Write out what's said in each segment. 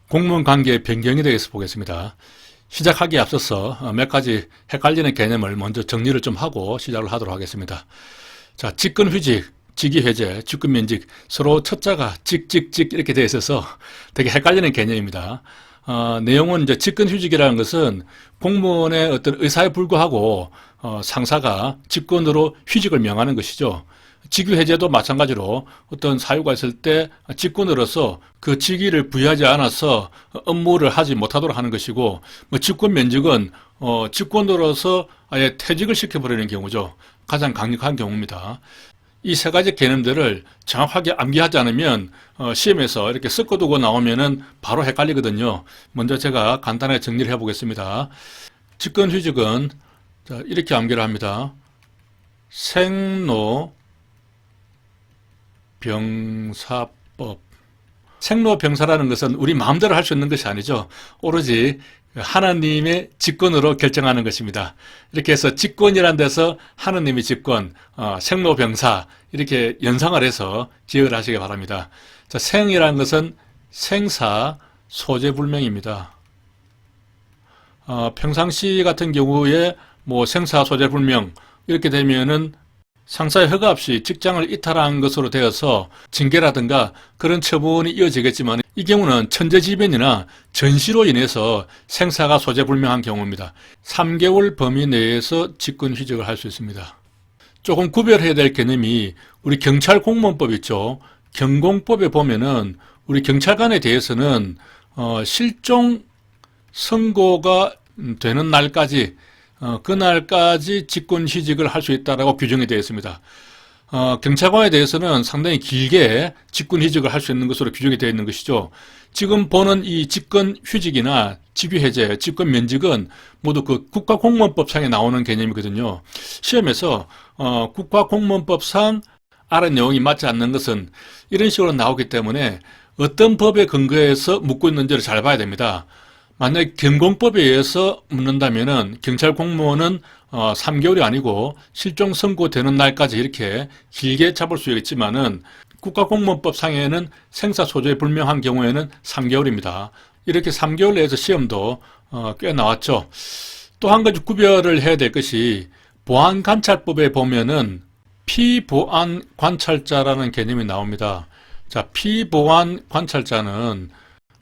공무원 관계 변경에 대해서 보겠습니다. 시작하기에 앞서서 몇 가지 헷갈리는 개념을 먼저 정리를 좀 하고 시작을 하도록 하겠습니다. 자, 직권휴직, 직위해제, 직권면직, 서로 첫자가 직직직 이렇게 되어 있어서 되게 헷갈리는 개념입니다. 내용은 이제 직권휴직이라는 것은 공무원의 어떤 의사에 불구하고 상사가 직권으로 휴직을 명하는 것이죠. 직위해제도 마찬가지로 어떤 사유가 있을 때 직권으로서 그 직위를 부여하지 않아서 업무를 하지 못하도록 하는 것이고, 직권면직은 직권으로서 아예 퇴직을 시켜버리는 경우죠. 가장 강력한 경우입니다. 이 세 가지 개념들을 정확하게 암기하지 않으면 시험에서 이렇게 섞어두고 나오면은 바로 헷갈리거든요. 먼저 제가 간단하게 정리를 해보겠습니다. 직권휴직은 이렇게 암기를 합니다. 생로병사법. 생로병사라는 것은 우리 마음대로 할 수 있는 것이 아니죠. 오로지 하나님의 직권으로 결정하는 것입니다. 이렇게 해서 직권이라는 데서 하나님의 직권, 생로병사 이렇게 연상을 해서 기억을 하시기 바랍니다. 자, 생이라는 것은 생사 소재불명입니다. 평상시 같은 경우에 뭐 생사 소재불명 이렇게 되면은 상사의 허가 없이 직장을 이탈한 것으로 되어서 징계라든가 그런 처분이 이어지겠지만, 이 경우는 천재지변이나 전시로 인해서 생사가 소재불명한 경우입니다. 3개월 범위 내에서 직권휴직을 할 수 있습니다. 조금 구별해야 될 개념이 우리 경찰 공무원법 있죠. 경공법에 보면은 우리 경찰관에 대해서는 실종 선고가 되는 날까지 그날까지 직권휴직을 할 수 있다라고 규정이 되어 있습니다. 경찰관에 대해서는 상당히 길게 직권휴직을 할 수 있는 것으로 규정이 되어 있는 것이죠. 지금 보는 이 직권휴직이나 직위해제, 직권면직은 모두 그 국가공무원법상에 나오는 개념이거든요. 시험에서 국가공무원법상 아래 내용이 맞지 않는 것은 이런 식으로 나오기 때문에 어떤 법에 근거해서 묻고 있는지를 잘 봐야 됩니다. 만약에 경공법에 의해서 묻는다면은 경찰 공무원은 3개월이 아니고 실종 선고되는 날까지 이렇게 길게 잡을 수 있지만은 국가공무원법 상에는 생사소재 불명한 경우에는 3개월입니다. 이렇게 3개월 내에서 시험도 꽤 나왔죠. 또 한 가지 구별을 해야 될 것이 보안관찰법에 보면은 피보안관찰자라는 개념이 나옵니다. 자, 피보안관찰자는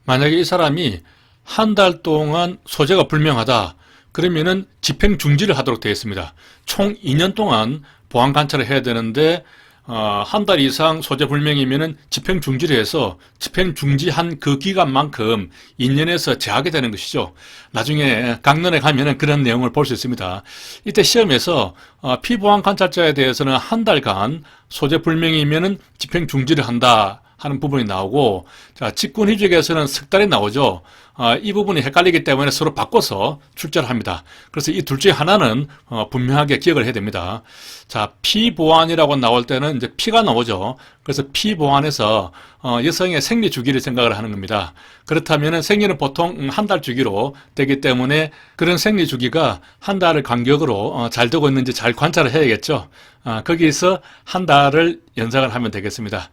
만약에 이 사람이 한 달 동안 소재가 불명하다 그러면은 집행중지를 하도록 되어 있습니다. 총 2년 동안 보안관찰을 해야 되는데 한 달 이상 소재 불명이면은 집행중지를 해서 집행중지한 그 기간만큼 2년에서 제하게 되는 것이죠. 나중에 강론에 가면은 그런 내용을 볼 수 있습니다. 이때 시험에서 피보안관찰자에 대해서는 한 달간 소재 불명이면은 집행중지를 한다 하는 부분이 나오고, 자, 직권휴직에서는 석 달이 나오죠. 이 부분이 헷갈리기 때문에 서로 바꿔서 출제를 합니다. 그래서 이 둘 중에 하나는 분명하게 기억을 해야 됩니다. 자, 피보안이라고 나올 때는 이제 피가 나오죠. 그래서 피보안에서 여성의 생리 주기를 생각을 하는 겁니다. 그렇다면 생리는 보통 한 달 주기로 되기 때문에 그런 생리 주기가 한 달을 간격으로 잘 되고 있는지 잘 관찰을 해야겠죠. 거기서 한 달을 연장을 하면 되겠습니다.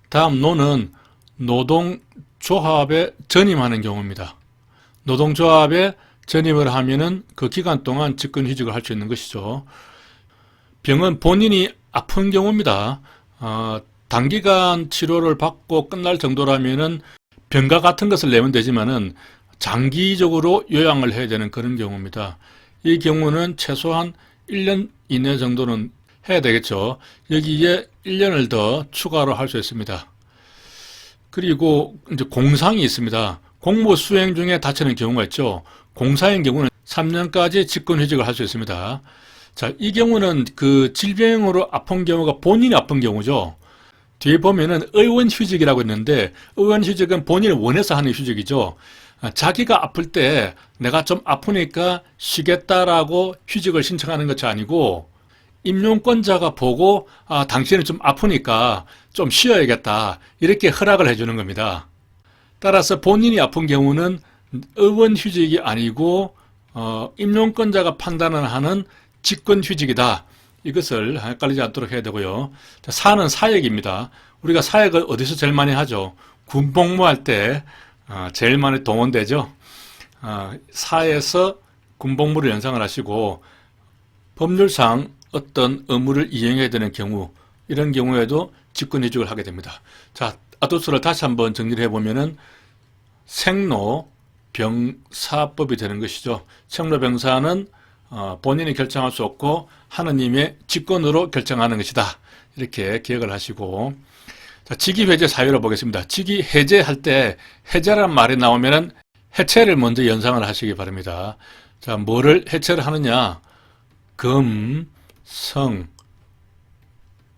다음 노는 노동조합에 전임하는 경우입니다. 노동조합에 전임을 하면은 그 기간 동안 직권휴직을 할 수 있는 것이죠. 병은 본인이 아픈 경우입니다. 단기간 치료를 받고 끝날 정도라면은 병가 같은 것을 내면 되지만은 장기적으로 요양을 해야 되는 그런 경우입니다. 이 경우는 최소한 1년 이내 정도는 해야 되겠죠. 여기에 1년을 더 추가로 할 수 있습니다. 그리고 이제 공상이 있습니다. 공무 수행 중에 다치는 경우가 있죠. 공사인 경우는 3년까지 직권휴직을 할 수 있습니다. 자, 이 경우는 그 질병으로 아픈 경우가 본인이 아픈 경우죠. 뒤에 보면은 의원휴직이라고 있는데, 의원휴직은 본인이 원해서 하는 휴직이죠. 자기가 아플 때 내가 좀 아프니까 쉬겠다라고 휴직을 신청하는 것이 아니고, 임용권자가 보고 당신은 좀 아프니까 좀 쉬어야겠다 이렇게 허락을 해주는 겁니다. 따라서 본인이 아픈 경우는 의원휴직이 아니고 임용권자가 판단을 하는 직권휴직이다. 이것을 헷갈리지 않도록 해야 되고요. 자, 사는 사역입니다. 우리가 사역을 어디서 제일 많이 하죠? 군복무할 때 제일 많이 동원되죠. 사에서 군복무를 연상을 하시고 법률상 어떤 의무를 이행해야 되는 경우, 이런 경우에도 직권이직을 하게 됩니다. 자, 아두스를 다시 한번 정리를 해보면은 생로병사법이 되는 것이죠. 생로병사는 본인이 결정할 수 없고 하느님의 직권으로 결정하는 것이다. 이렇게 기억을 하시고, 자, 직위해제 사유를 보겠습니다. 직위해제할 때 해제란 말이 나오면은 해체를 먼저 연상을 하시기 바랍니다. 자, 뭐를 해체를 하느냐? 금, 성,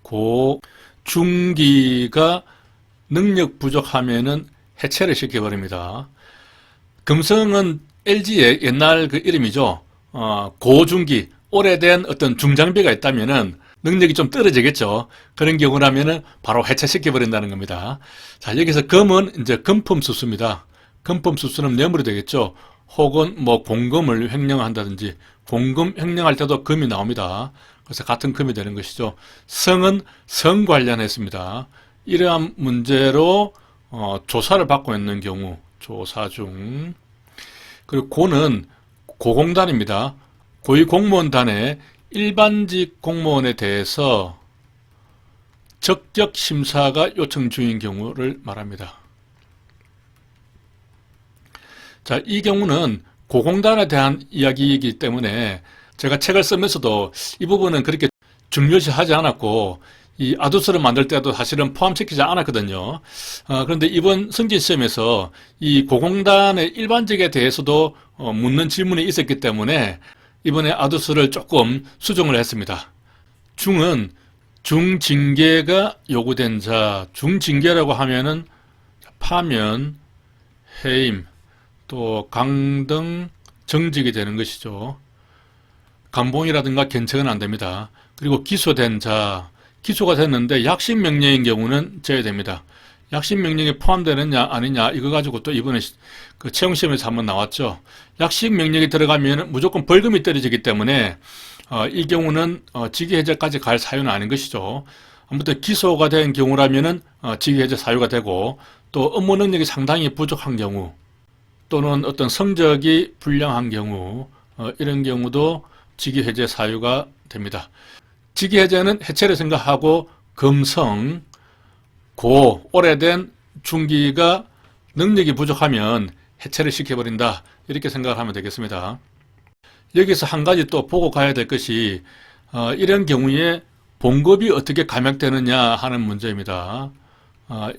고, 중기가 능력 부족하면은 해체를 시켜버립니다. 금성은 LG의 옛날 그 이름이죠. 고중기, 오래된 어떤 중장비가 있다면은 능력이 좀 떨어지겠죠. 그런 경우라면은 바로 해체시켜버린다는 겁니다. 자, 여기서 금은 이제 금품수수입니다. 금품수수는 뇌물이 되겠죠. 혹은 뭐 공금을 횡령한다든지 공금 횡령할 때도 금이 나옵니다. 그래서 같은 금이 되는 것이죠. 성은 성 관련했습니다. 이러한 문제로 조사를 받고 있는 경우, 조사 중. 그리고 고는 고공단입니다. 고위공무원단의 일반직 공무원에 대해서 적격 심사가 요청 중인 경우를 말합니다. 자, 이 경우는 고공단에 대한 이야기이기 때문에 제가 책을 쓰면서도 이 부분은 그렇게 중요시하지 않았고, 이 아두스를 만들 때도 사실은 포함시키지 않았거든요. 그런데 이번 승진시험에서 이 고공단의 일반직에 대해서도 묻는 질문이 있었기 때문에 이번에 아두스를 조금 수정을 했습니다. 중은 중징계가 요구된 자, 중징계라고 하면은 파면, 해임, 또 강등, 정직이 되는 것이죠. 감봉이라든가 견책은 안 됩니다. 그리고 기소된 자, 기소가 됐는데 약식 명령인 경우는 제외됩니다. 약식 명령에 포함되느냐 아니냐 이거 가지고 또 이번에 그 채용시험에서 한번 나왔죠. 약식 명령이 들어가면 무조건 벌금이 떨어지기 때문에 이 경우는 직위해제까지 갈 사유는 아닌 것이죠. 아무튼 기소가 된 경우라면은 직위해제 사유가 되고, 또 업무 능력이 상당히 부족한 경우 또는 어떤 성적이 불량한 경우 이런 경우도 직위해제 사유가 됩니다. 직위해제는 해체를 생각하고 금성, 고, 오래된 중기가 능력이 부족하면 해체를 시켜버린다. 이렇게 생각을 하면 되겠습니다. 여기서 한 가지 또 보고 가야 될 것이 이런 경우에 봉급이 어떻게 감액되느냐 하는 문제입니다.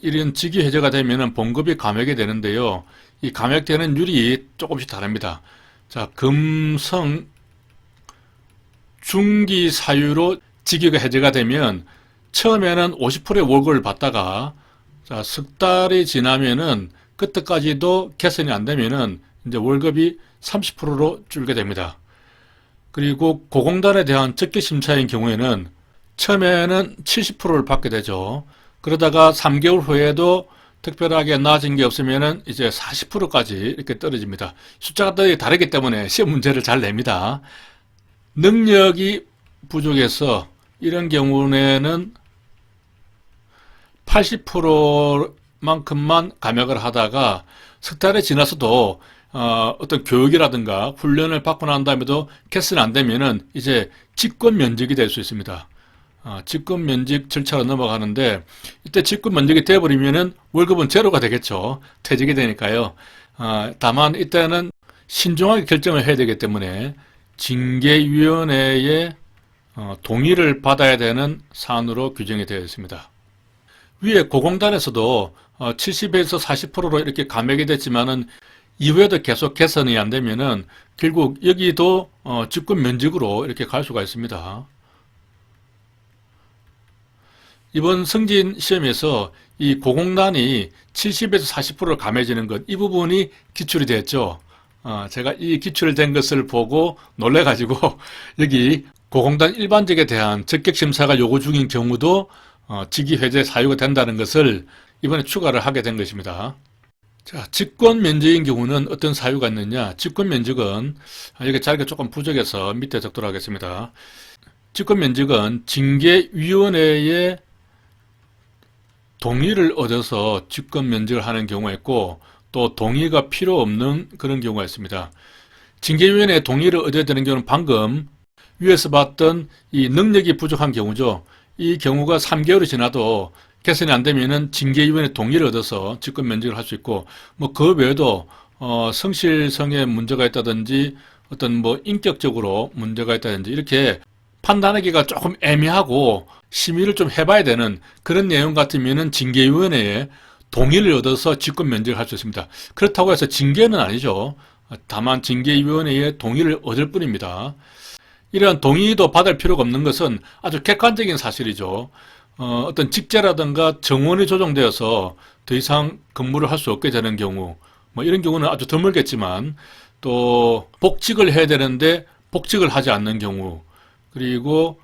이런 직위해제가 되면 봉급이 감액이 되는데요. 이 감액되는 율이 조금씩 다릅니다. 자, 금성, 중기 사유로 직위가 해제가 되면 처음에는 50%의 월급을 받다가 자, 석 달이 지나면은 그때까지도 개선이 안 되면은 이제 월급이 30%로 줄게 됩니다. 그리고 고공단에 대한 적격 심사인 경우에는 처음에는 70%를 받게 되죠. 그러다가 3개월 후에도 특별하게 나아진 게 없으면은 이제 40%까지 이렇게 떨어집니다. 숫자가 다르기 때문에 시험 문제를 잘 냅니다. 능력이 부족해서 이런 경우에는 80%만큼만 감액을 하다가 석 달이 지나서도 어떤 교육이라든가 훈련을 받고 난 다음에도 개선이 안 되면은 이제 직권 면직이 될 수 있습니다. 직권 면직 절차로 넘어가는데 이때 직권 면직이 되어버리면은 월급은 제로가 되겠죠. 퇴직이 되니까요. 다만 이때는 신중하게 결정을 해야 되기 때문에 징계위원회의 동의를 받아야 되는 사안으로 규정이 되어 있습니다. 위에 고공단에서도 70에서 40%로 이렇게 감액이 됐지만은 이후에도 계속 개선이 안 되면은 결국 여기도 직권 면직으로 이렇게 갈 수가 있습니다. 이번 승진 시험에서 이 고공단이 70에서 40%를 감해지는 것, 이 부분이 기출이 됐죠. 제가 이 기출된 것을 보고 놀래가지고 여기 고공단 일반직에 대한 적격심사가 요구 중인 경우도 직위해제 사유가 된다는 것을 이번에 추가를 하게 된 것입니다. 자, 직권면직인 경우는 어떤 사유가 있느냐? 직권면직은 여기 자리가 조금 부족해서 밑에 적도록 하겠습니다. 직권면직은 징계위원회의 동의를 얻어서 직권 면직을 하는 경우가 있고 또 동의가 필요 없는 그런 경우가 있습니다. 징계위원회의 동의를 얻어야 되는 경우는 방금 위에서 봤던 이 능력이 부족한 경우죠. 이 경우가 3개월이 지나도 개선이 안 되면은 징계위원회 동의를 얻어서 직권 면직을 할 수 있고, 뭐 그 외에도 성실성에 문제가 있다든지 어떤 뭐 인격적으로 문제가 있다든지 이렇게 판단하기가 조금 애매하고 심의를 좀 해봐야 되는 그런 내용 같으면은 징계위원회에 동의를 얻어서 직권 면직을 할 수 있습니다. 그렇다고 해서 징계는 아니죠. 다만 징계위원회의 동의를 얻을 뿐입니다. 이러한 동의도 받을 필요가 없는 것은 아주 객관적인 사실이죠. 어떤 직제라든가 정원이 조정되어서 더 이상 근무를 할 수 없게 되는 경우, 뭐 이런 경우는 아주 드물겠지만, 또 복직을 해야 되는데 복직을 하지 않는 경우, 그리고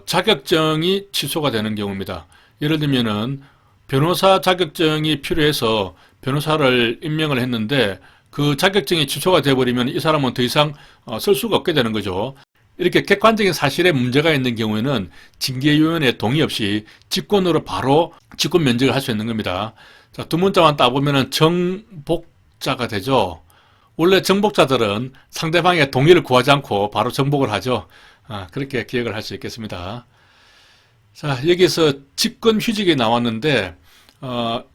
자격증이 취소가 되는 경우입니다. 예를 들면은 변호사 자격증이 필요해서 변호사를 임명을 했는데 그 자격증이 취소가 되어버리면 이 사람은 더 이상 쓸 수가 없게 되는 거죠. 이렇게 객관적인 사실에 문제가 있는 경우에는 징계위원회 동의 없이 직권으로 바로 직권 면직을 할 수 있는 겁니다. 자, 두 문자만 따보면 정복자가 되죠. 원래 정복자들은 상대방의 동의를 구하지 않고 바로 정복을 하죠. 그렇게 기억을 할 수 있겠습니다. 자, 여기서 직권휴직이 나왔는데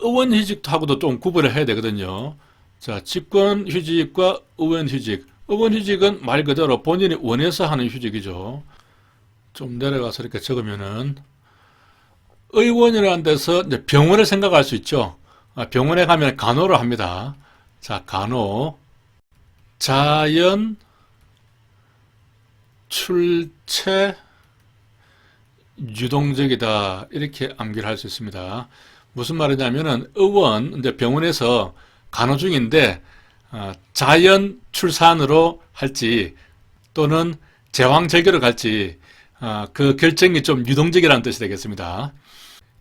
의원휴직하고도 좀 구분을 해야 되거든요. 자, 직권휴직과 의원휴직. 의원휴직은 말 그대로 본인이 원해서 하는 휴직이죠. 좀 내려가서 이렇게 적으면은 의원이라는 데서 이제 병원을 생각할 수 있죠. 병원에 가면 간호를 합니다. 자, 간호, 자연, 출체, 유동적이다. 이렇게 암기를 할 수 있습니다. 무슨 말이냐면은 의원, 이제 병원에서 간호 중인데 자연 출산으로 할지 또는 제왕절개로 갈지 그 결정이 좀 유동적이라는 뜻이 되겠습니다.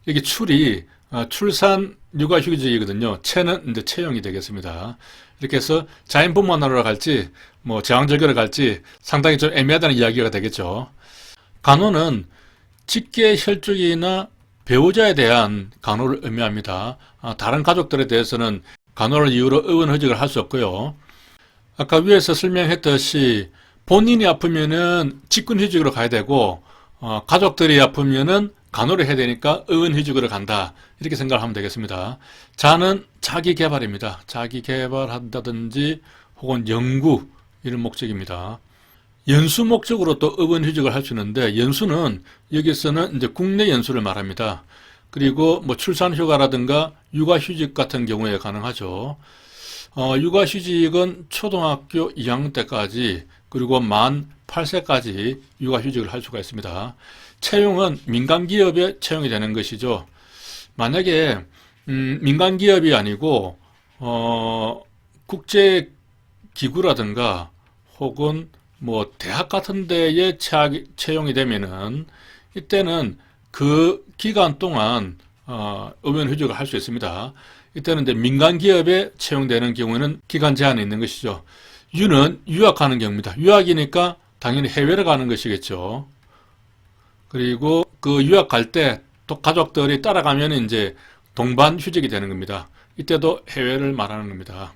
여기 출이 출산 육아휴직이거든요. 채는 이제 채용이 되겠습니다. 이렇게 해서 자연분만하러 갈지 뭐 제왕절개로 갈지 상당히 좀 애매하다는 이야기가 되겠죠. 간호는 직계혈족이나 배우자에 대한 간호를 의미합니다. 다른 가족들에 대해서는 간호를 이유로 의원휴직을 할 수 없고요. 아까 위에서 설명했듯이 본인이 아프면은 직권휴직으로 가야 되고 가족들이 아프면은 간호를 해야 되니까 의원휴직으로 간다. 이렇게 생각하면 되겠습니다. 자는 자기개발입니다. 자기개발한다든지 혹은 연구 이런 목적입니다. 연수 목적으로 또 의원휴직을 할 수 있는데 연수는 여기서는 이제 국내 연수를 말합니다. 그리고 뭐 출산휴가라든가 육아휴직 같은 경우에 가능하죠. 육아휴직은 초등학교 2학년 때까지 그리고 만 8세까지 육아휴직을 할 수가 있습니다. 채용은 민간기업에 채용이 되는 것이죠. 만약에 민간기업이 아니고 국제기구라든가 혹은 뭐 대학 같은 데에 채용이 되면은 이때는 그 기간 동안 의원휴직을 할 수 있습니다. 이때는 이제 민간기업에 채용되는 경우에는 기간 제한이 있는 것이죠. 유는 유학하는 경우입니다. 유학이니까 당연히 해외를 가는 것이겠죠. 그리고 그 유학 갈 때 또 가족들이 따라가면 이제 동반휴직이 되는 겁니다. 이때도 해외를 말하는 겁니다.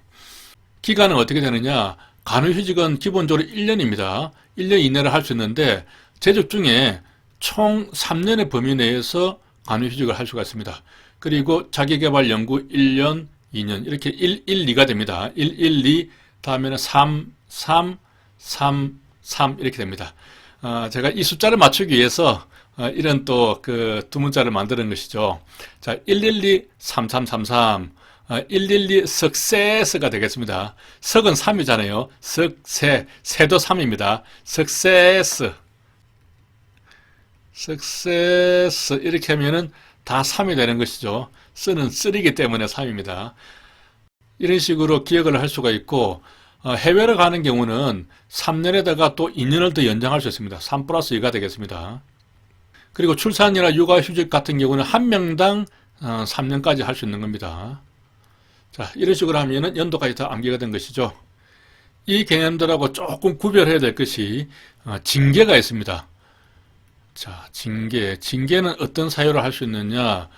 기간은 어떻게 되느냐? 간호휴직은 기본적으로 1년입니다. 1년 이내로 할 수 있는데 재직 중에 총 3년의 범위 내에서 간호휴직을 할 수가 있습니다. 그리고 자기개발 연구 1년, 2년 이렇게 1, 2가 됩니다. 1, 1, 2 다음에는 3, 3, 3, 3 이렇게 됩니다. 제가 이 숫자를 맞추기 위해서 이런 또 그 두 문자를 만드는 것이죠. 자, 112, 3333 112 석세스가 되겠습니다. 석은 3이잖아요. 석세, 세도 3입니다. 석세스 석세스 이렇게 하면은 다 3이 되는 것이죠. 쓰는 쓰리기 때문에 3입니다. 이런 식으로 기억을 할 수가 있고 해외를 가는 경우는 3년에다가 또 2년을 더 연장할 수 있습니다. 3 플러스 2가 되겠습니다. 그리고 출산이나 육아휴직 같은 경우는 한 명당 3년까지 할 수 있는 겁니다. 자, 이런 식으로 하면은 연도까지 다 암기가 된 것이죠. 이 개념들하고 조금 구별해야 될 것이 징계가 있습니다. 자, 징계. 징계는 어떤 사유로 할 수 있느냐?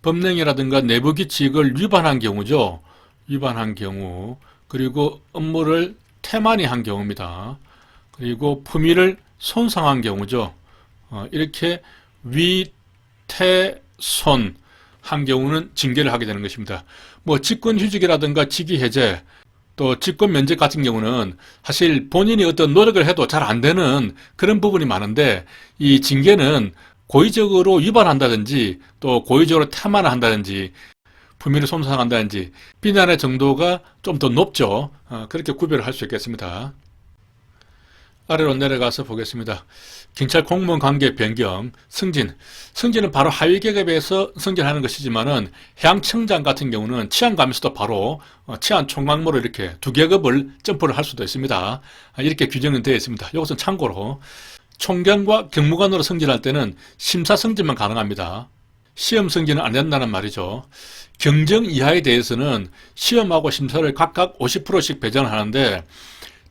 법령이라든가 내부 규칙을 위반한 경우죠. 위반한 경우, 그리고 업무를 태만히 한 경우입니다. 그리고 품위를 손상한 경우죠. 이렇게 위태손 한 경우는 징계를 하게 되는 것입니다. 뭐 직권휴직이라든가 직위해제, 또 직권면제 같은 경우는 사실 본인이 어떤 노력을 해도 잘 안 되는 그런 부분이 많은데, 이 징계는 고의적으로 위반한다든지 또 고의적으로 태만을 한다든지 품위를 손상한다든지 비난의 정도가 좀 더 높죠. 그렇게 구별을 할 수 있겠습니다. 아래로 내려가서 보겠습니다. 경찰 공무원 관계 변경, 승진. 승진은 바로 하위 계급에서 승진하는 것이지만은 해양청장 같은 경우는 치안감에서도 바로 치안 총괄모로 이렇게 두 계급을 점프를 할 수도 있습니다. 이렇게 규정은 되어 있습니다. 이것은 참고로. 총경과 경무관으로 승진할 때는 심사 승진만 가능합니다. 시험 승진은 안 된다는 말이죠. 경정 이하에 대해서는 시험하고 심사를 각각 50%씩 배정을 하는데,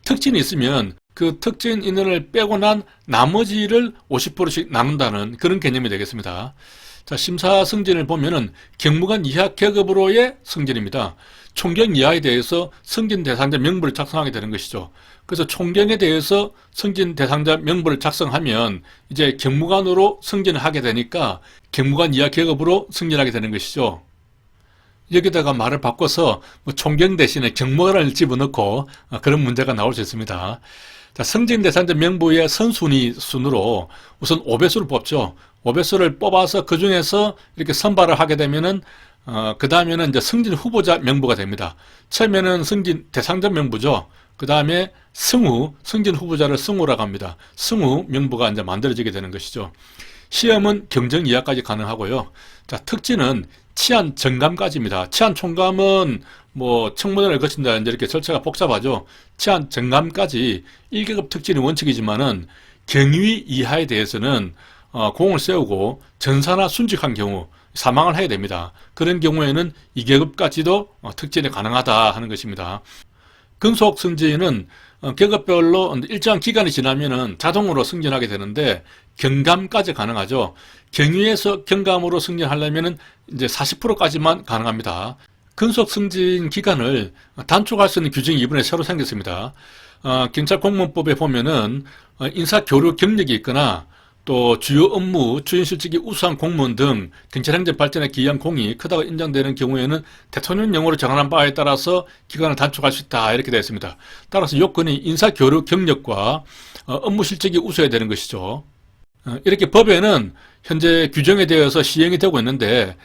특진이 있으면 그 특진 인원을 빼고 난 나머지를 50%씩 나눈다는 그런 개념이 되겠습니다. 자, 심사 승진을 보면은 경무관 이하 계급으로의 승진입니다. 총경 이하에 대해서 승진 대상자 명부를 작성하게 되는 것이죠. 그래서 총경에 대해서 승진 대상자 명부를 작성하면 이제 경무관으로 승진을 하게 되니까 경무관 이하 계급으로 승진하게 되는 것이죠. 여기다가 말을 바꿔서 뭐 총경 대신에 경무관을 집어넣고 그런 문제가 나올 수 있습니다. 자, 승진 대상자 명부의 선순위 순으로 우선 5배수를 뽑죠. 5배수를 뽑아서 그 중에서 이렇게 선발을 하게 되면은 그 다음에는 이제 승진 후보자 명부가 됩니다. 처음에는 승진 대상자 명부죠. 그 다음에 승후, 승진 후보자를 승후라고 합니다. 승후 명부가 이제 만들어지게 되는 것이죠. 시험은 경정 이하까지 가능하고요. 자, 특진은 치안 정감까지입니다. 치안 총감은 뭐 청문회를 거친다 이제 이렇게 절차가 복잡하죠. 치안 정감까지 1계급 특진이 원칙이지만은 경위 이하에 대해서는 공을 세우고 전사나 순직한 경우 사망을 해야 됩니다. 그런 경우에는 2계급까지도 특진이 가능하다 하는 것입니다. 근속 승진은 계급별로 일정한 기간이 지나면은 자동으로 승진하게 되는데 경감까지 가능하죠. 경위에서 경감으로 승진하려면은 이제 40%까지만 가능합니다. 근속 승진 기간을 단축할 수 있는 규정이 이번에 새로 생겼습니다. 경찰 공무원법에 보면은 인사 교류 경력이 있거나 또 주요 업무, 주연 실적이 우수한 공무원 등 경찰 행정 발전에 기여한 공이 크다고 인정되는 경우에는 대통령령으로 정한 바에 따라서 기간을 단축할 수 있다 이렇게 되어 있습니다. 따라서 요건이 인사 교류 경력과 업무 실적이 우수해야 되는 것이죠. 이렇게 법에는 현재 규정에 대해서 시행이 되고 있는데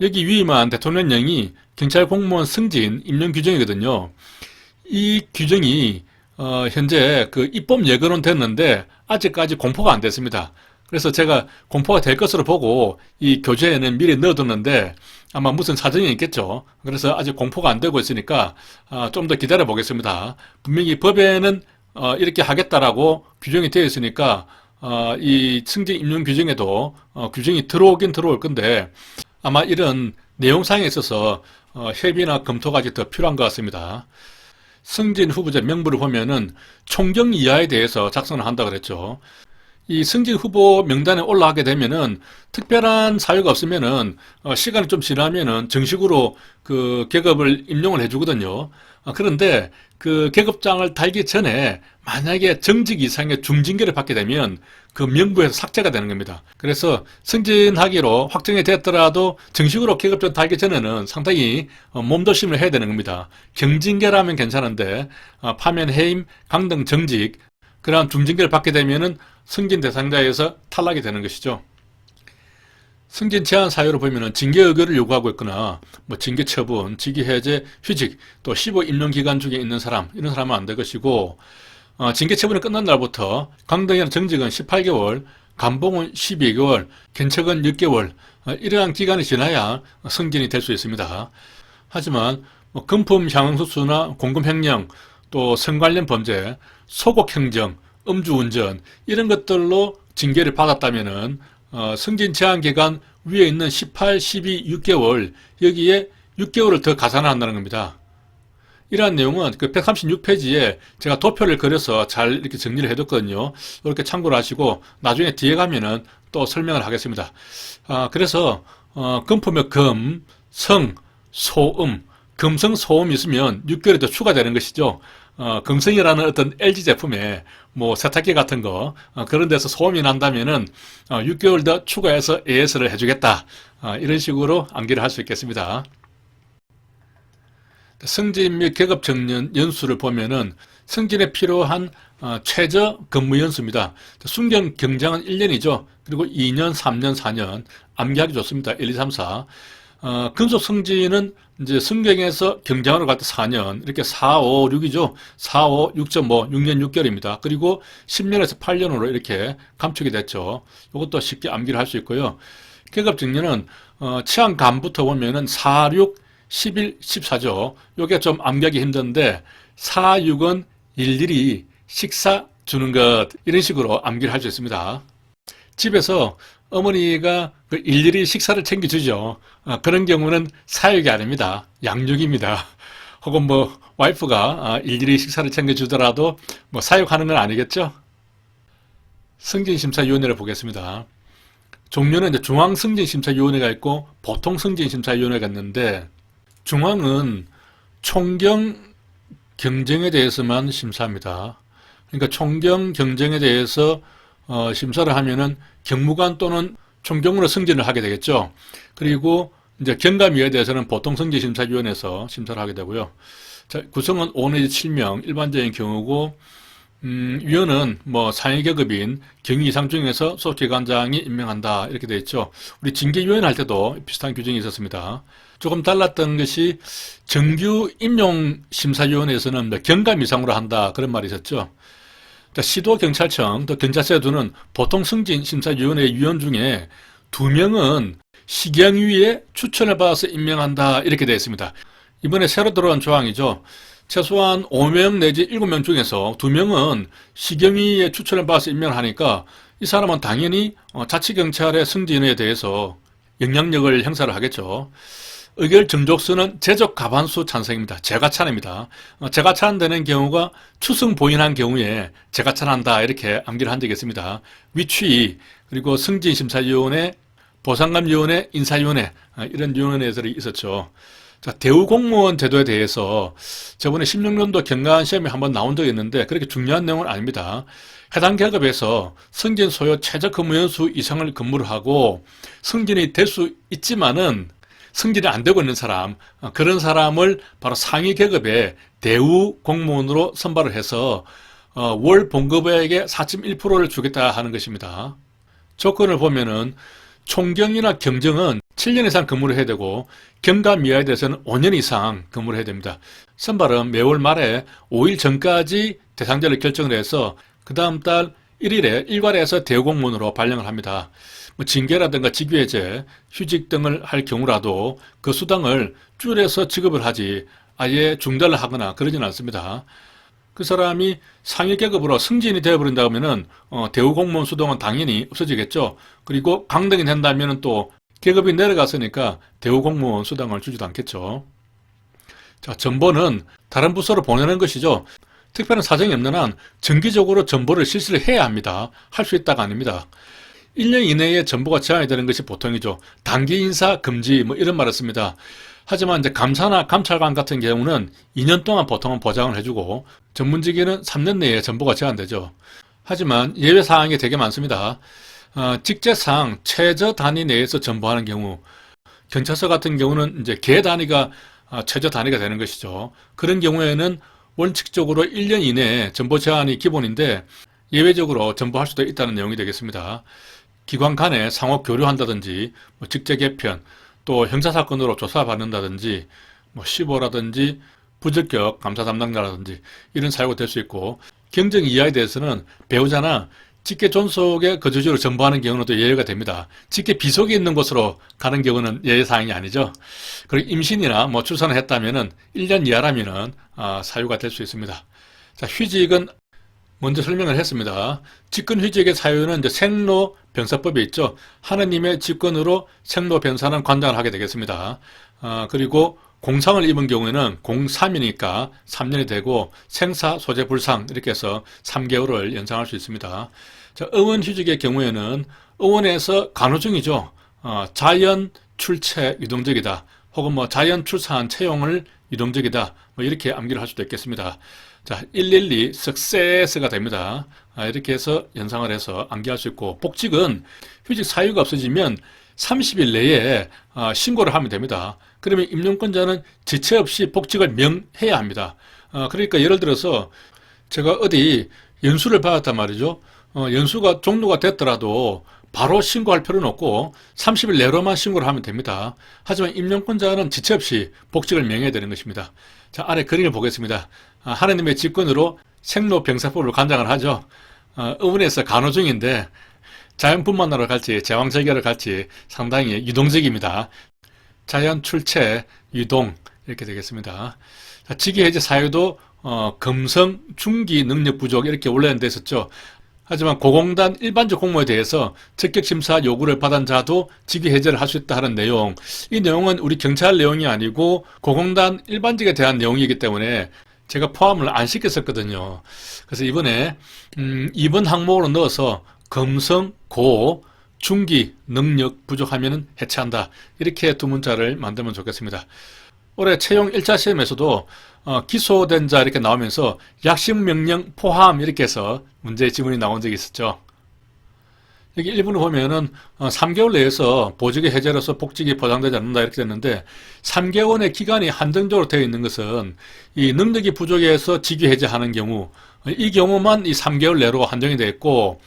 여기 위임한 대통령령이 경찰 공무원 승진 임용 규정이거든요. 이 규정이 현재 그 입법 예고는 됐는데 아직까지 공포가 안 됐습니다. 그래서 제가 공포가 될 것으로 보고 이 교재에는 미리 넣어뒀는데 아마 무슨 사정이 있겠죠. 그래서 아직 공포가 안 되고 있으니까 좀 더 기다려 보겠습니다. 분명히 법에는 이렇게 하겠다라고 규정이 되어 있으니까 이 승진 임용 규정에도 규정이 들어오긴 들어올 건데 아마 이런 내용상에 있어서 협의나 검토가 아직 더 필요한 것 같습니다. 승진 후보자 명부를 보면은 총경 이하에 대해서 작성을 한다 그랬죠. 이 승진 후보 명단에 올라가게 되면은 특별한 사유가 없으면은 시간이 좀 지나면은 정식으로 그 계급을 임용을 해주거든요. 그런데 그 계급장을 달기 전에 만약에 정직 이상의 중징계를 받게 되면 그 명부에서 삭제가 되는 겁니다. 그래서 승진하기로 확정이 됐더라도 정식으로 계급장 달기 전에는 상당히 몸조심을 해야 되는 겁니다. 경징계라면 괜찮은데 파면, 해임, 강등, 정직 그러한 중징계를 받게 되면은 승진 대상자에서 탈락이 되는 것이죠. 승진 제한 사유로 보면은 징계 의결을 요구하고 있거나 뭐 징계 처분, 직위 해제, 휴직, 또 15 임용 기간 중에 있는 사람 이런 사람은 안 될 것이고 징계 처분이 끝난 날부터 강등이나 정직은 18개월, 감봉은 12개월, 견책은 6개월 이러한 기간이 지나야 승진이 될 수 있습니다. 하지만 뭐 금품 향응수수나 공금횡령, 또 성 관련 범죄, 소곡행정, 음주운전 이런 것들로 징계를 받았다면은 승진 제한 기간 위에 있는 18, 12, 6개월 여기에 6개월을 더 가산한다는 겁니다. 이러한 내용은 그 136페이지에 제가 도표를 그려서 잘 이렇게 정리를 해뒀거든요. 이렇게 참고를 하시고 나중에 뒤에 가면은 또 설명을 하겠습니다. 그래서 금품의 금, 성, 소음, 금성, 소음이 있으면 6개월이 더 추가되는 것이죠. 금성이라는 어떤 LG 제품에 뭐 세탁기 같은 거 그런 데서 소음이 난다면은 6개월 더 추가해서 AS를 해주겠다. 이런 식으로 암기를 할 수 있겠습니다. 승진 및 계급 정년 연수를 보면은 승진에 필요한 최저 근무 연수입니다. 순경 경장은 1년이죠. 그리고 2년, 3년, 4년 암기하기 좋습니다. 1, 2, 3, 4. 근속 승진은 이제 승경에서 경장으로 갈 때 4년, 이렇게 4, 5, 6이죠. 4, 5, 6.5, 6년 6개월입니다. 그리고 10년에서 8년으로 이렇게 감축이 됐죠. 이것도 쉽게 암기를 할 수 있고요. 계급 정년은 치안감부터 보면은 4, 6, 11, 14죠. 요게 좀 암기하기 힘든데 4, 6은 일일이 식사 주는 것 이런 식으로 암기를 할 수 있습니다. 집에서 어머니가 일일이 식사를 챙겨주죠. 그런 경우는 사육이 아닙니다. 양육입니다. 혹은 뭐 와이프가 일일이 식사를 챙겨주더라도 뭐 사육하는 건 아니겠죠. 승진심사위원회를 보겠습니다. 종류는 이제 중앙승진심사위원회가 있고 보통 승진심사위원회가 있는데 중앙은 총경 경쟁에 대해서만 심사합니다. 그러니까 총경 경쟁에 대해서 심사를 하면은 경무관 또는 총경으로 승진을 하게 되겠죠. 그리고 이제 경감위에 대해서는 보통 승진심사위원회에서 심사를 하게 되고요. 자, 구성은 5 내지 7명 일반적인 경우고 위원은 뭐 상위 계급인 경위 이상 중에서 소기관장이 임명한다 이렇게 되어 있죠. 우리 징계위원 할 때도 비슷한 규정이 있었습니다. 조금 달랐던 것이 정규 임용심사위원회에서는 경감 이상으로 한다 그런 말이 있었죠. 시도경찰청, 또 경찰서에두는 보통 승진심사위원회 위원 중에 2명은 시경위에 추천을 받아서 임명한다 이렇게 되어 있습니다. 이번에 새로 들어온 조항이죠. 최소한 5명 내지 7명 중에서 2명은 시경위에 추천을 받아서 임명을 하니까 이 사람은 당연히 자치경찰의 승진에 대해서 영향력을 행사를 하겠죠. 의결 정족수는 제적 과반수 찬성입니다. 재가찬입니다. 재가찬되는 경우가 추승 보인한 경우에 재가찬한다 이렇게 암기를 한 적이 있습니다. 위추위 그리고 승진심사위원회, 보상감위원회, 인사위원회 이런 위원회들이 있었죠. 자, 대우공무원 제도에 대해서 저번에 16년도 경관 시험에 한번 나온 적이 있는데 그렇게 중요한 내용은 아닙니다. 해당 계급에서 승진 소요 최저 근무 연수 이상을 근무를 하고 승진이 될 수 있지만은 승진이 안 되고 있는 사람, 그런 사람을 바로 상위 계급의 대우 공무원으로 선발을 해서 월 봉급액의 4.1%를 주겠다 하는 것입니다. 조건을 보면은 총경이나 경정은 7년 이상 근무를 해야 되고 경감 이하에 대해서는 5년 이상 근무를 해야 됩니다. 선발은 매월 말에 5일 전까지 대상자를 결정을 해서 그 다음 달 1일에 일괄해서 대우공무원으로 발령을 합니다. 뭐 징계라든가 직위해제, 휴직 등을 할 경우라도 그 수당을 줄여서 지급을 하지 아예 중단을 하거나 그러지는 않습니다. 그 사람이 상위 계급으로 승진이 되어버린다 하면은 대우공무원 수당은 당연히 없어지겠죠. 그리고 강등이 된다면은 또 계급이 내려갔으니까 대우공무원 수당을 주지도 않겠죠. 자, 전보는 다른 부서로 보내는 것이죠. 특별한 사정이 없는 한 정기적으로 전보를 실시를 해야 합니다. 할 수 있다가 아닙니다. 1년 이내에 전보가 제한이 되는 것이 보통이죠. 단기 인사 금지 뭐 이런 말을 씁니다. 하지만 이제 감사나 감찰관 같은 경우는 2년 동안 보통은 보장을 해주고 전문직에는 3년 내에 전보가 제한되죠. 하지만 예외 사항이 되게 많습니다. 직제상 최저 단위 내에서 전보하는 경우, 경찰서 같은 경우는 이제 개 단위가 최저 단위가 되는 것이죠. 그런 경우에는 원칙적으로 1년 이내에 전보 제한이 기본인데 예외적으로 전보할 수도 있다는 내용이 되겠습니다. 기관 간에 상호 교류한다든지 뭐 직제 개편, 또 형사사건으로 조사받는다든지 뭐 시보라든지 부적격 감사 담당자라든지 이런 사유가 될 수 있고 경정 이하에 대해서는 배우자나 직계 존속의 거주지로 전보하는 경우는 또 예외가 됩니다. 직계 비속에 있는 곳으로 가는 경우는 예외사항이 아니죠. 그리고 임신이나 뭐 출산을 했다면은 1년 이하라면은 사유가 될 수 있습니다. 자, 휴직은 먼저 설명을 했습니다. 직권휴직의 사유는 이제 생로병사법에 있죠. 하느님의 직권으로 생로병사는 관장을 하게 되겠습니다. 그리고 공상을 입은 경우에는 공삼이니까 3년이 되고 생사, 소재, 불상 이렇게 해서 3개월을 연장할 수 있습니다. 자, 의원휴직의 경우에는 의원에서 간호 중이죠. 자연, 출체 유동적이다. 혹은 뭐 자연 출산한 채용을 유동적이다. 뭐 이렇게 암기를 할 수도 있겠습니다. 자, 112 success가 됩니다. 이렇게 해서 연상을 해서 암기할 수 있고, 복직은 휴직 사유가 없어지면 30일 내에 신고를 하면 됩니다. 그러면 임용권자는 지체 없이 복직을 명해야 합니다. 그러니까 예를 들어서 제가 어디 연수를 받았단 말이죠. 연수가 종료가 됐더라도 바로 신고할 필요는 없고 30일 내로만 신고를 하면 됩니다. 하지만 임용권자는 지체 없이 복직을 명해야 되는 것입니다. 자, 아래 그림을 보겠습니다. 하느님의 직권으로 생로병사법을 관장을 하죠. 의원에서 간호 중인데 자연분만하러 갈지 제왕절개를 갈지 상당히 유동적입니다. 자연 출체, 유동 이렇게 되겠습니다. 자, 직위해제 사유도 금성, 중기 능력 부족 이렇게 원래는 됐었죠. 하지만 고공단 일반직 공모에 대해서 적격심사 요구를 받은 자도 직위해제를 할 수 있다 하는 내용, 이 내용은 우리 경찰 내용이 아니고 고공단 일반직에 대한 내용이기 때문에 제가 포함을 안 시켰었거든요. 그래서 이번에 2번 항목으로 넣어서 금성, 고, 중기, 능력 부족하면 해체한다. 이렇게 두 문자를 만들면 좋겠습니다. 올해 채용 1차 시험에서도 기소된 자 이렇게 나오면서 약식 명령 포함 이렇게 해서 문제 지문이 나온 적이 있었죠. 여기 1번을 보면은 3개월 내에서 보직의 해제로서 복직이 보장되지 않는다 이렇게 됐는데 3개월의 기간이 한정적으로 되어 있는 것은 이 능력이 부족해서 직위 해제하는 경우 이 경우만 이 3개월 내로 한정이 되어 있고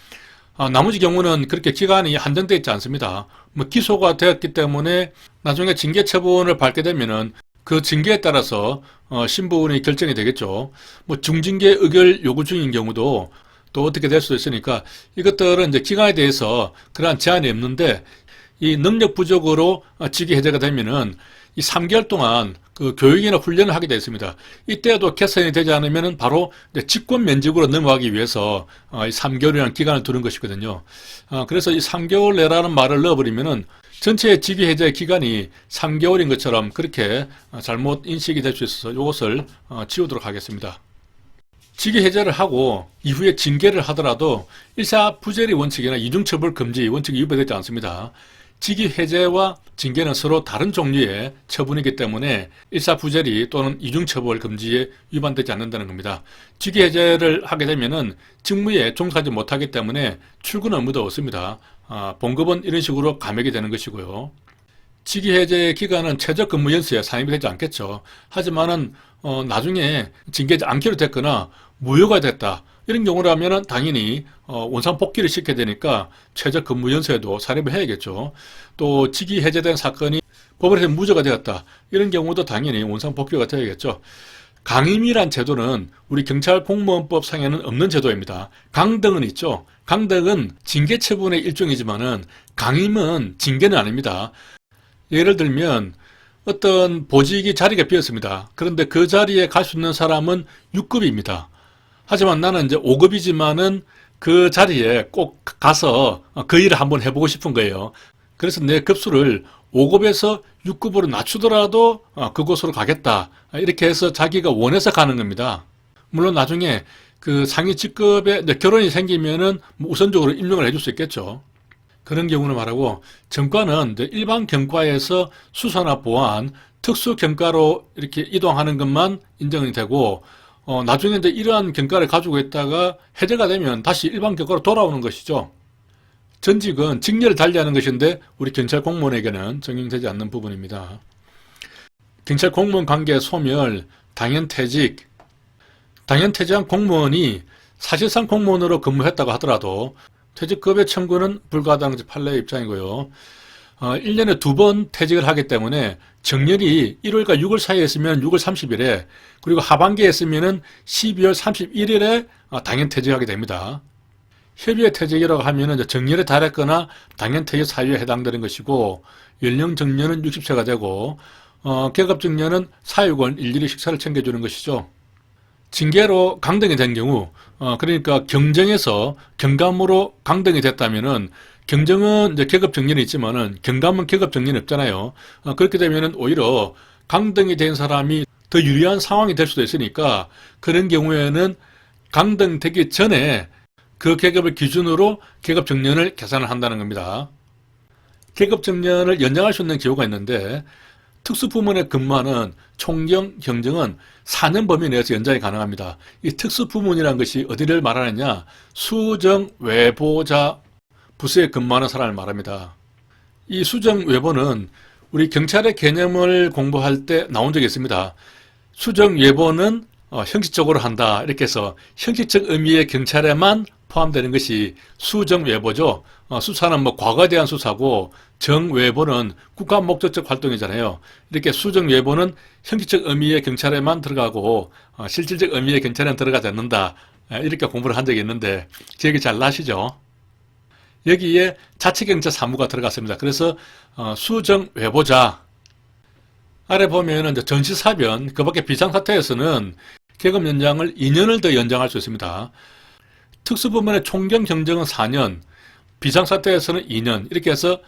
나머지 경우는 그렇게 기간이 한정되어 있지 않습니다. 뭐 기소가 되었기 때문에 나중에 징계 처분을 받게 되면은 그 징계에 따라서 신부원이 결정이 되겠죠. 뭐 중징계 의결 요구 중인 경우도 또 어떻게 될 수도 있으니까 이것들은 이제 기간에 대해서 그러한 제한이 없는데 이 능력 부족으로 직위 해제가 되면은 이 3개월 동안 그 교육이나 훈련을 하게 되어 있습니다. 이때도 개선이 되지 않으면 바로 직권 면직으로 넘어가기 위해서 이 3개월이라는 기간을 두는 것이거든요. 그래서 이 3개월 내라는 말을 넣어버리면은 전체 직위 해제 기간이 3개월인 것처럼 그렇게 잘못 인식이 될 수 있어서 이것을 지우도록 하겠습니다. 직위 해제를 하고 이후에 징계를 하더라도 일사부재리 원칙이나 이중처벌 금지 원칙이 위반되지 않습니다. 직위 해제와 징계는 서로 다른 종류의 처분이기 때문에 일사부재리 또는 이중처벌 금지에 위반되지 않는다는 겁니다. 직위 해제를 하게 되면은 직무에 종사하지 못하기 때문에 출근 의무도 없습니다. 봉급은 이런 식으로 감액이 되는 것이고요. 직위 해제 기간은 최저 근무 연수에 산입이 되지 않겠죠. 하지만은 나중에 징계지 않기로 됐거나 무효가 됐다. 이런 경우라면 당연히 원상 복귀를 시켜야 되니까 최저 근무 연수에도 산입을 해야겠죠. 또 직위 해제된 사건이 법원에서 무죄가 되었다. 이런 경우도 당연히 원상 복귀가 되야겠죠. 강임이란 제도는 우리 경찰 공무원법 상에는 없는 제도입니다. 강등은 있죠. 강등은 징계 처분의 일종이지만은 강임은 징계는 아닙니다. 예를 들면 어떤 보직이 자리가 비었습니다. 그런데 그 자리에 갈 수 있는 사람은 6급입니다. 하지만 나는 이제 5급이지만은 그 자리에 꼭 가서 그 일을 한번 해보고 싶은 거예요. 그래서 내 급수를 5급에서 6급으로 낮추더라도 그곳으로 가겠다. 이렇게 해서 자기가 원해서 가는 겁니다. 물론 나중에 그 상위 직급에 결혼이 생기면은 우선적으로 임명을 해줄 수 있겠죠. 그런 경우는 말하고 전과는 일반 경과에서 수사나 보안, 특수 경과로 이렇게 이동하는 것만 인정이 되고 나중에 이제 이러한 경과를 가지고 있다가 해제가 되면 다시 일반 경과로 돌아오는 것이죠. 전직은 직렬을 달리하는 것인데 우리 경찰 공무원에게는 적용되지 않는 부분입니다. 경찰 공무원 관계 소멸, 당연퇴직. 당연퇴직한 공무원이 사실상 공무원으로 근무했다고 하더라도 퇴직급여 청구는 불가하다는 판례의 입장이고요. 1년에 2번 퇴직을 하기 때문에 정년이 1월과 6월 사이에 있으면 6월 30일에 그리고 하반기에 있으면 12월 31일에 당연퇴직하게 됩니다. 협의의 퇴직이라고 하면 정년에 달했거나 당연퇴직 사유에 해당되는 것이고 연령 정년은 60세가 되고 계급 정년은 사유권 일일이 식사를 챙겨주는 것이죠. 징계로 강등이 된 경우 그러니까 경정에서 경감으로 강등이 됐다면은 경정은 이제 계급 정년이 있지만은 경감은 계급 정년이 없잖아요. 그렇게 되면은 오히려 강등이 된 사람이 더 유리한 상황이 될 수도 있으니까 그런 경우에는 강등되기 전에 그 계급을 기준으로 계급 정년을 계산을 한다는 겁니다. 계급 정년을 연장할 수 있는 기호가 있는데 특수부문에 근무하는 총경, 경정은 4년 범위 내에서 연장이 가능합니다. 이 특수부문이라는 것이 어디를 말하느냐? 수정, 외보자 부서에 근무하는 사람을 말합니다. 이 수정, 외보는 우리 경찰의 개념을 공부할 때 나온 적이 있습니다. 수정, 외보는 형식적으로 한다. 이렇게 해서 형식적 의미의 경찰에만 포함되는 것이 수정, 외보죠. 수사는 뭐 과거에 대한 수사고 정외보는 국가 목적적 활동이잖아요. 이렇게 수정, 외보는 형식적 의미의 경찰에만 들어가고 실질적 의미의 경찰에는 들어가지 않는다. 이렇게 공부를 한 적이 있는데 기억이 잘 나시죠? 여기에 자치경찰 사무가 들어갔습니다. 그래서 수정, 외보자 아래 보면은 이제 전시사변, 그 밖에 비상사태에서는 계급 연장을 2년을 더 연장할 수 있습니다. 특수부문의 총경, 경정은 4년, 비상사태에서는 2년, 이렇게 해서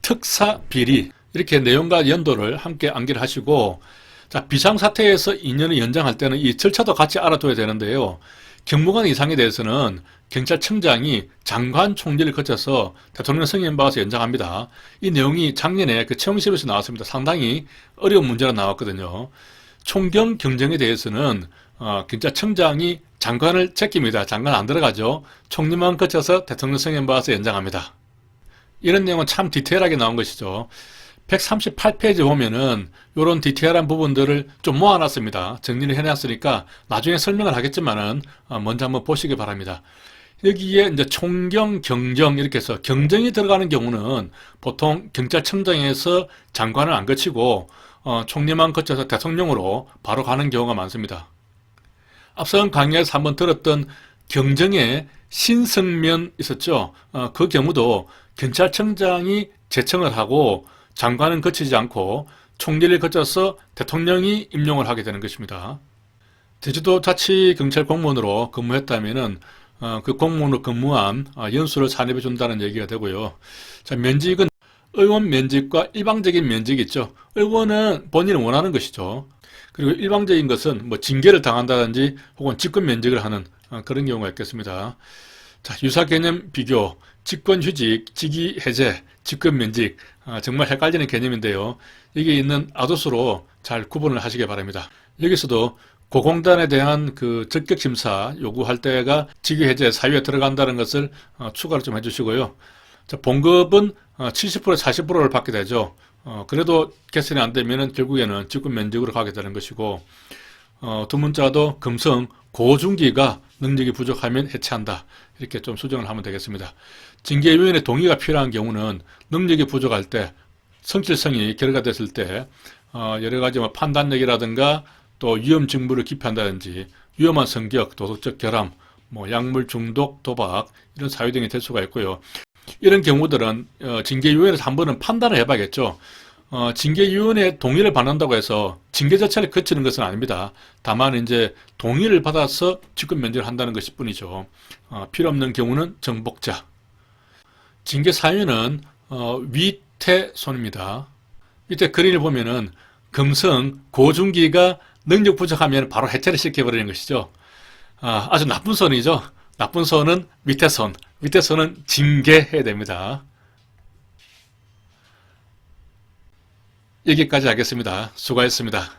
특사, 비리, 이렇게 내용과 연도를 함께 암기를 하시고, 자, 비상사태에서 2년을 연장할 때는 이 절차도 같이 알아둬야 되는데요. 경무관 이상에 대해서는 경찰청장이 장관 총리를 거쳐서 대통령 승인 받아서 연장합니다. 이 내용이 작년에 그 채용시험에서 나왔습니다. 상당히 어려운 문제가 나왔거든요. 총경, 경정에 대해서는 경찰청장이 장관을 제낍니다. 장관 안 들어가죠. 총리만 거쳐서 대통령 승인 받아서 연장합니다. 이런 내용은 참 디테일하게 나온 것이죠. 138페이지 보면은 이런 디테일한 부분들을 좀 모아놨습니다. 정리를 해놨으니까 나중에 설명을 하겠지만은 먼저 한번 보시기 바랍니다. 여기에 이제 총경, 경정 이렇게 해서 경정이 들어가는 경우는 보통 경찰청장에서 장관을 안 거치고 총리만 거쳐서 대통령으로 바로 가는 경우가 많습니다. 앞선 강의에서 한번 들었던 경정의 신성면 있었죠. 그 경우도 경찰청장이 제청을 하고 장관은 거치지 않고 총리를 거쳐서 대통령이 임용을 하게 되는 것입니다. 제주도 자치경찰 공무원으로 근무했다면은 그 공무원으로 근무한 연수를 산입해 준다는 얘기가 되고요. 자, 면직은 의원 면직과 일방적인 면직이 있죠. 의원은 본인이 원하는 것이죠. 그리고 일방적인 것은 뭐 징계를 당한다든지 혹은 직권 면직을 하는 그런 경우가 있겠습니다. 자, 유사 개념 비교, 직권휴직, 직위 해제, 직권면직 정말 헷갈리는 개념인데요. 여기 있는 아도수로 잘 구분을 하시기 바랍니다. 여기서도 고공단에 대한 그 적격심사 요구할 때가 직위해제 사유에 들어간다는 것을 추가를 좀 해주시고요. 자, 봉급은 70% 40%를 받게 되죠. 그래도 개선이 안 되면은 결국에는 직권면직으로 가게 되는 것이고, 두 문자도 금성 고중기가 능력이 부족하면 해체한다. 이렇게 좀 수정을 하면 되겠습니다. 징계위원회 동의가 필요한 경우는 능력이 부족할 때, 성실성이 결과됐을 때 여러 가지 뭐 판단력이라든가 또 위험 직무를 기피한다든지 위험한 성격, 도덕적 결함, 뭐 약물 중독, 도박 이런 사유 등이 될 수가 있고요. 이런 경우들은 징계위원회에서 한 번은 판단을 해봐야겠죠. 징계위원회 동의를 받는다고 해서 징계 자체를 거치는 것은 아닙니다. 다만 이제 동의를 받아서 직권 면제를 한다는 것일 뿐이죠. 필요 없는 경우는 정복자. 징계 사유는 위태손입니다. 이때 그림을 보면은 금성 고중기가 능력 부족하면 바로 해체를 시켜버리는 것이죠. 아주 나쁜 손이죠. 나쁜 손은 위태손. 위태손은 징계해야 됩니다. 여기까지 하겠습니다. 수고하셨습니다.